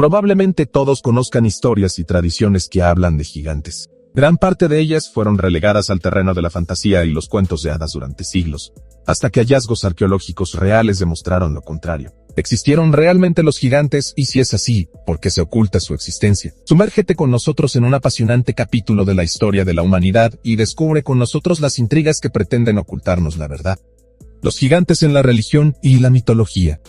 Probablemente todos conozcan historias y tradiciones que hablan de gigantes. Gran parte de ellas fueron relegadas al terreno de la fantasía y los cuentos de hadas durante siglos, hasta que hallazgos arqueológicos reales demostraron lo contrario. ¿Existieron realmente los gigantes? Y si es así, ¿por qué se oculta su existencia? Sumérgete con nosotros en un apasionante capítulo de la historia de la humanidad y descubre con nosotros las intrigas que pretenden ocultarnos la verdad. Los gigantes en la religión y la mitología.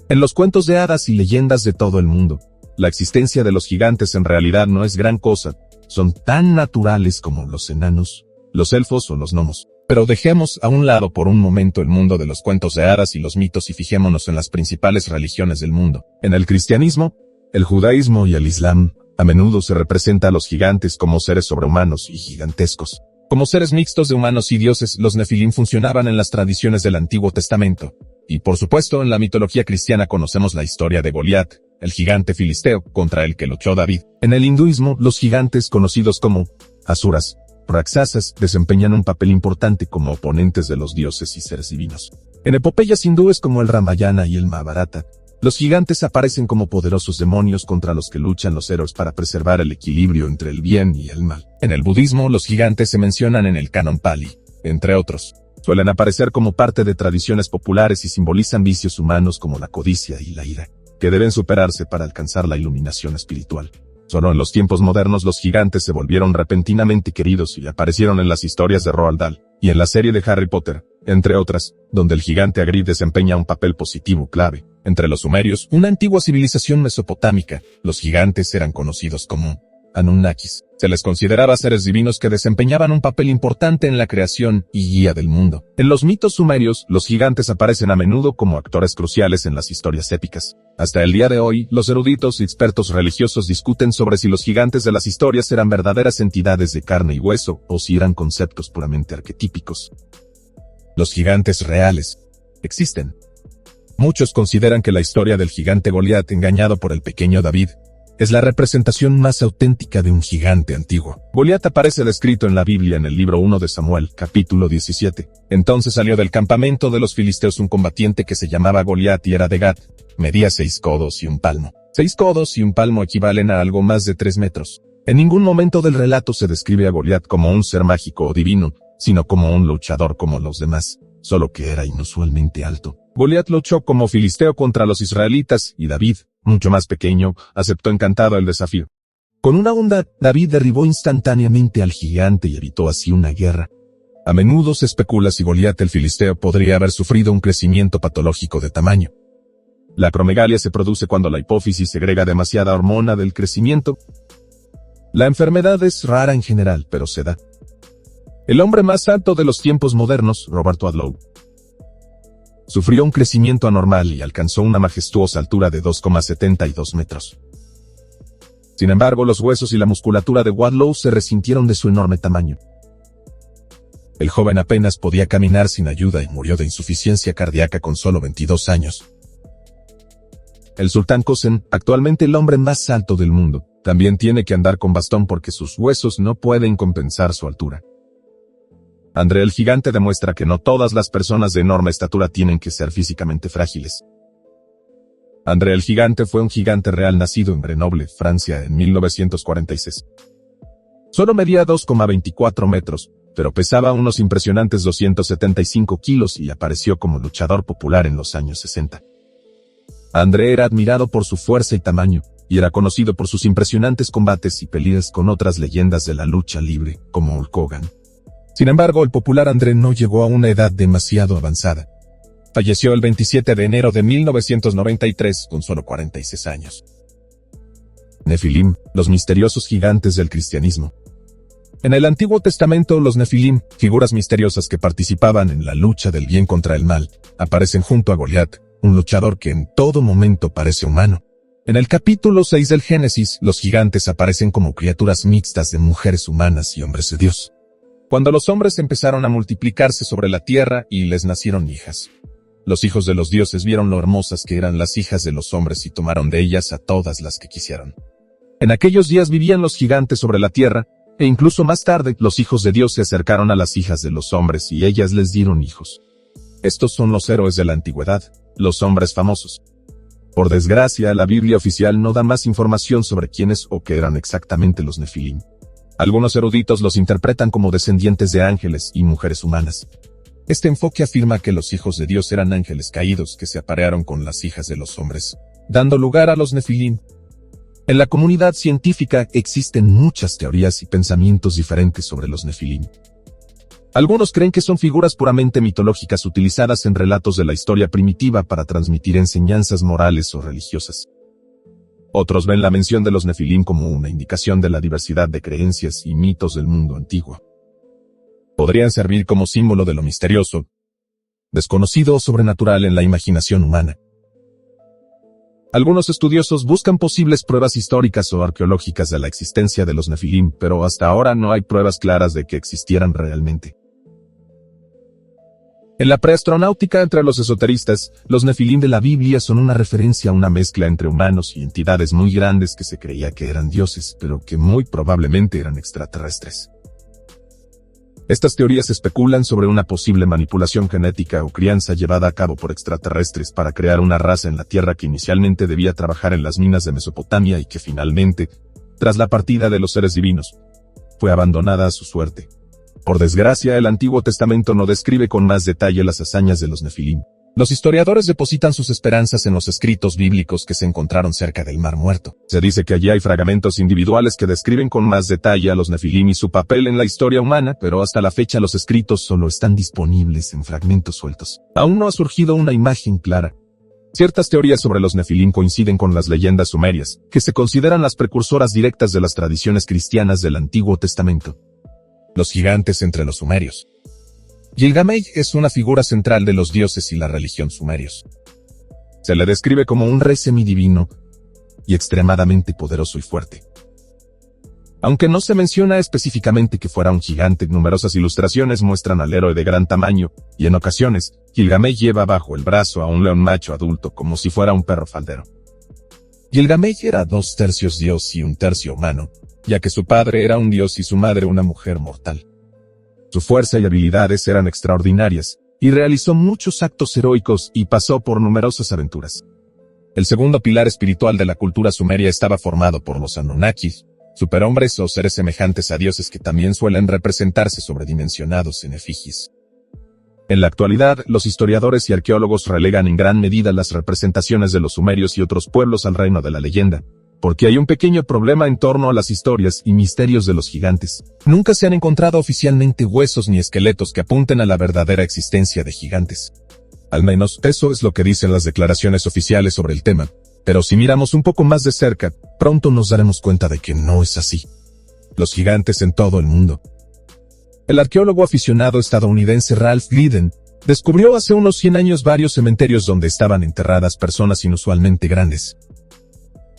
En los cuentos de hadas y leyendas de todo el mundo, la existencia de los gigantes en realidad no es gran cosa. Son tan naturales como los enanos, los elfos o los gnomos. Pero dejemos a un lado por un momento el mundo de los cuentos de hadas y los mitos y fijémonos en las principales religiones del mundo. En el cristianismo, el judaísmo y el islam, a menudo se representa a los gigantes como seres sobrehumanos y gigantescos. Como seres mixtos de humanos y dioses, los nefilim funcionaban en las tradiciones del Antiguo Testamento. Y por supuesto, en la mitología cristiana conocemos la historia de Goliat, el gigante filisteo, contra el que luchó David. En el hinduismo, los gigantes conocidos como asuras, Raksasas, desempeñan un papel importante como oponentes de los dioses y seres divinos. En epopeyas hindúes como el Ramayana y el Mahabharata, los gigantes aparecen como poderosos demonios contra los que luchan los héroes para preservar el equilibrio entre el bien y el mal. En el budismo, los gigantes se mencionan en el canon Pali, entre otros. Suelen aparecer como parte de tradiciones populares y simbolizan vicios humanos como la codicia y la ira, que deben superarse para alcanzar la iluminación espiritual. Solo en los tiempos modernos los gigantes se volvieron repentinamente queridos y aparecieron en las historias de Roald Dahl y en la serie de Harry Potter, entre otras, donde el gigante Hagrid desempeña un papel positivo clave. Entre los sumerios, una antigua civilización mesopotámica, los gigantes eran conocidos como Anunnakis. Se les consideraba seres divinos que desempeñaban un papel importante en la creación y guía del mundo. En los mitos sumerios, los gigantes aparecen a menudo como actores cruciales en las historias épicas. Hasta el día de hoy, los eruditos y expertos religiosos discuten sobre si los gigantes de las historias eran verdaderas entidades de carne y hueso, o si eran conceptos puramente arquetípicos. Los gigantes reales existen. Muchos consideran que la historia del gigante Goliat engañado por el pequeño David es la representación más auténtica de un gigante antiguo. Goliat aparece descrito en la Biblia en el libro 1 de Samuel, capítulo 17. Entonces salió del campamento de los filisteos un combatiente que se llamaba Goliat y era de Gat. Medía 6 codos y un palmo. 6 codos y un palmo equivalen a algo más de 3 metros. En ningún momento del relato se describe a Goliat como un ser mágico o divino, sino como un luchador como los demás, solo que era inusualmente alto. Goliat luchó como filisteo contra los israelitas y David, mucho más pequeño, aceptó encantado el desafío. Con una onda, David derribó instantáneamente al gigante y evitó así una guerra. A menudo se especula si Goliat el filisteo podría haber sufrido un crecimiento patológico de tamaño. La acromegalia se produce cuando la hipófisis segrega demasiada hormona del crecimiento. La enfermedad es rara en general, pero se da. El hombre más alto de los tiempos modernos, Robert Wadlow, sufrió un crecimiento anormal y alcanzó una majestuosa altura de 2,72 metros. Sin embargo, los huesos y la musculatura de Wadlow se resintieron de su enorme tamaño. El joven apenas podía caminar sin ayuda y murió de insuficiencia cardíaca con solo 22 años. El sultán Kosen, actualmente el hombre más alto del mundo, también tiene que andar con bastón porque sus huesos no pueden compensar su altura. André el gigante demuestra que no todas las personas de enorme estatura tienen que ser físicamente frágiles. André el gigante fue un gigante real nacido en Grenoble, Francia, en 1946. Solo medía 2,24 metros, pero pesaba unos impresionantes 275 kilos y apareció como luchador popular en los años 60. André era admirado por su fuerza y tamaño, y era conocido por sus impresionantes combates y peleas con otras leyendas de la lucha libre, como Hulk Hogan. Sin embargo, el popular André no llegó a una edad demasiado avanzada. Falleció el 27 de enero de 1993 con solo 46 años. Nefilim, los misteriosos gigantes del cristianismo. En el Antiguo Testamento, los Nefilim, figuras misteriosas que participaban en la lucha del bien contra el mal, aparecen junto a Goliat, un luchador que en todo momento parece humano. En el capítulo 6 del Génesis, los gigantes aparecen como criaturas mixtas de mujeres humanas y hombres de Dios. Cuando los hombres empezaron a multiplicarse sobre la tierra y les nacieron hijas, los hijos de los dioses vieron lo hermosas que eran las hijas de los hombres y tomaron de ellas a todas las que quisieron. En aquellos días vivían los gigantes sobre la tierra, e incluso más tarde los hijos de Dios se acercaron a las hijas de los hombres y ellas les dieron hijos. Estos son los héroes de la antigüedad, los hombres famosos. Por desgracia, la Biblia oficial no da más información sobre quiénes o qué eran exactamente los Nefilim. Algunos eruditos los interpretan como descendientes de ángeles y mujeres humanas. Este enfoque afirma que los hijos de Dios eran ángeles caídos que se aparearon con las hijas de los hombres, dando lugar a los Nefilim. En la comunidad científica existen muchas teorías y pensamientos diferentes sobre los Nefilim. Algunos creen que son figuras puramente mitológicas utilizadas en relatos de la historia primitiva para transmitir enseñanzas morales o religiosas. Otros ven la mención de los Nefilim como una indicación de la diversidad de creencias y mitos del mundo antiguo. Podrían servir como símbolo de lo misterioso, desconocido o sobrenatural en la imaginación humana. Algunos estudiosos buscan posibles pruebas históricas o arqueológicas de la existencia de los Nefilim, pero hasta ahora no hay pruebas claras de que existieran realmente. En la preastronáutica entre los esoteristas, los Nefilim de la Biblia son una referencia a una mezcla entre humanos y entidades muy grandes que se creía que eran dioses, pero que muy probablemente eran extraterrestres. Estas teorías especulan sobre una posible manipulación genética o crianza llevada a cabo por extraterrestres para crear una raza en la Tierra que inicialmente debía trabajar en las minas de Mesopotamia y que finalmente, tras la partida de los seres divinos, fue abandonada a su suerte. Por desgracia, el Antiguo Testamento no describe con más detalle las hazañas de los Nefilim. Los historiadores depositan sus esperanzas en los escritos bíblicos que se encontraron cerca del Mar Muerto. Se dice que allí hay fragmentos individuales que describen con más detalle a los Nefilim y su papel en la historia humana, pero hasta la fecha los escritos solo están disponibles en fragmentos sueltos. Aún no ha surgido una imagen clara. Ciertas teorías sobre los Nefilim coinciden con las leyendas sumerias, que se consideran las precursoras directas de las tradiciones cristianas del Antiguo Testamento. Los gigantes entre los sumerios. Gilgamesh es una figura central de los dioses y la religión sumerios. Se le describe como un rey semidivino y extremadamente poderoso y fuerte. Aunque no se menciona específicamente que fuera un gigante, numerosas ilustraciones muestran al héroe de gran tamaño, y en ocasiones, Gilgamesh lleva bajo el brazo a un león macho adulto como si fuera un perro faldero. Gilgamesh era 2/3 dios y 1/3 humano, ya que su padre era un dios y su madre una mujer mortal. Su fuerza y habilidades eran extraordinarias, y realizó muchos actos heroicos y pasó por numerosas aventuras. El segundo pilar espiritual de la cultura sumeria estaba formado por los Anunnakis, superhombres o seres semejantes a dioses que también suelen representarse sobredimensionados en efigies. En la actualidad, los historiadores y arqueólogos relegan en gran medida las representaciones de los sumerios y otros pueblos al reino de la leyenda, porque hay un pequeño problema en torno a las historias y misterios de los gigantes. Nunca se han encontrado oficialmente huesos ni esqueletos que apunten a la verdadera existencia de gigantes. Al menos, eso es lo que dicen las declaraciones oficiales sobre el tema, pero si miramos un poco más de cerca, pronto nos daremos cuenta de que no es así. Los gigantes en todo el mundo. El arqueólogo aficionado estadounidense Ralph Glidden descubrió hace unos 100 años varios cementerios donde estaban enterradas personas inusualmente grandes.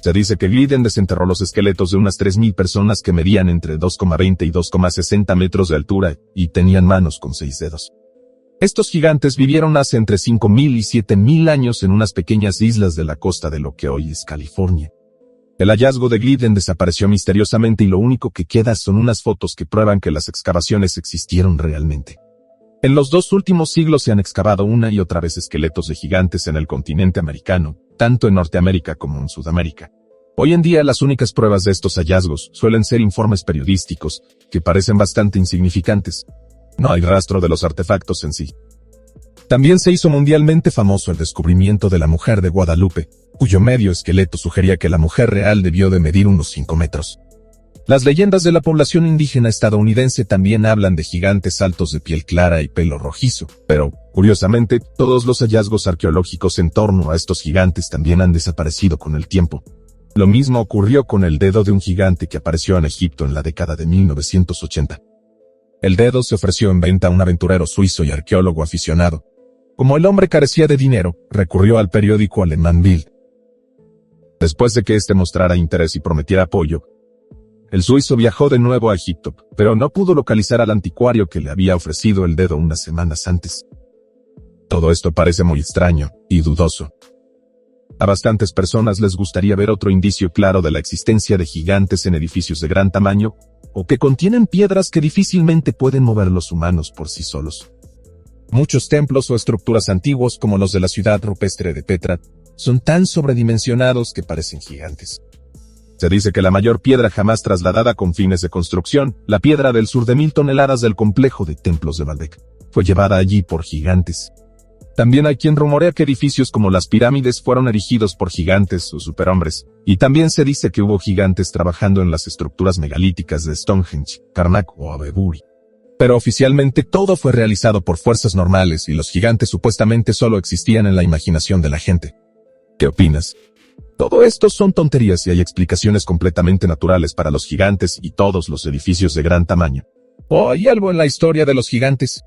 Se dice que Glidden desenterró los esqueletos de unas 3.000 personas que medían entre 2,20 y 2,60 metros de altura y tenían manos con 6 dedos. Estos gigantes vivieron hace entre 5.000 y 7.000 años en unas pequeñas islas de la costa de lo que hoy es California. El hallazgo de Glidden desapareció misteriosamente y lo único que queda son unas fotos que prueban que las excavaciones existieron realmente. En los 2 últimos siglos se han excavado una y otra vez esqueletos de gigantes en el continente americano, tanto en Norteamérica como en Sudamérica. Hoy en día las únicas pruebas de estos hallazgos suelen ser informes periodísticos, que parecen bastante insignificantes. No hay rastro de los artefactos en sí. También se hizo mundialmente famoso el descubrimiento de la mujer de Guadalupe, cuyo medio esqueleto sugería que la mujer real debió de medir unos 5 metros. Las leyendas de la población indígena estadounidense también hablan de gigantes altos de piel clara y pelo rojizo, pero, curiosamente, todos los hallazgos arqueológicos en torno a estos gigantes también han desaparecido con el tiempo. Lo mismo ocurrió con el dedo de un gigante que apareció en Egipto en la década de 1980. El dedo se ofreció en venta a un aventurero suizo y arqueólogo aficionado. Como el hombre carecía de dinero, recurrió al periódico alemán Bild. Después de que éste mostrara interés y prometiera apoyo, el suizo viajó de nuevo a Egipto, pero no pudo localizar al anticuario que le había ofrecido el dedo unas semanas antes. Todo esto parece muy extraño y dudoso. A bastantes personas les gustaría ver otro indicio claro de la existencia de gigantes en edificios de gran tamaño, o que contienen piedras que difícilmente pueden mover los humanos por sí solos. Muchos templos o estructuras antiguos como los de la ciudad rupestre de Petra Son tan sobredimensionados que parecen gigantes. Se dice que la mayor piedra jamás trasladada con fines de construcción, la piedra del sur de 1000 toneladas del complejo de templos de Baalbek, fue llevada allí por gigantes. También hay quien rumorea que edificios como las pirámides fueron erigidos por gigantes o superhombres, y también se dice que hubo gigantes trabajando en las estructuras megalíticas de Stonehenge, Karnak o Abeburi. Pero oficialmente todo fue realizado por fuerzas normales y los gigantes supuestamente solo existían en la imaginación de la gente. ¿Qué opinas? Todo esto son tonterías y hay explicaciones completamente naturales para los gigantes y todos los edificios de gran tamaño. ¿O hay algo en la historia de los gigantes?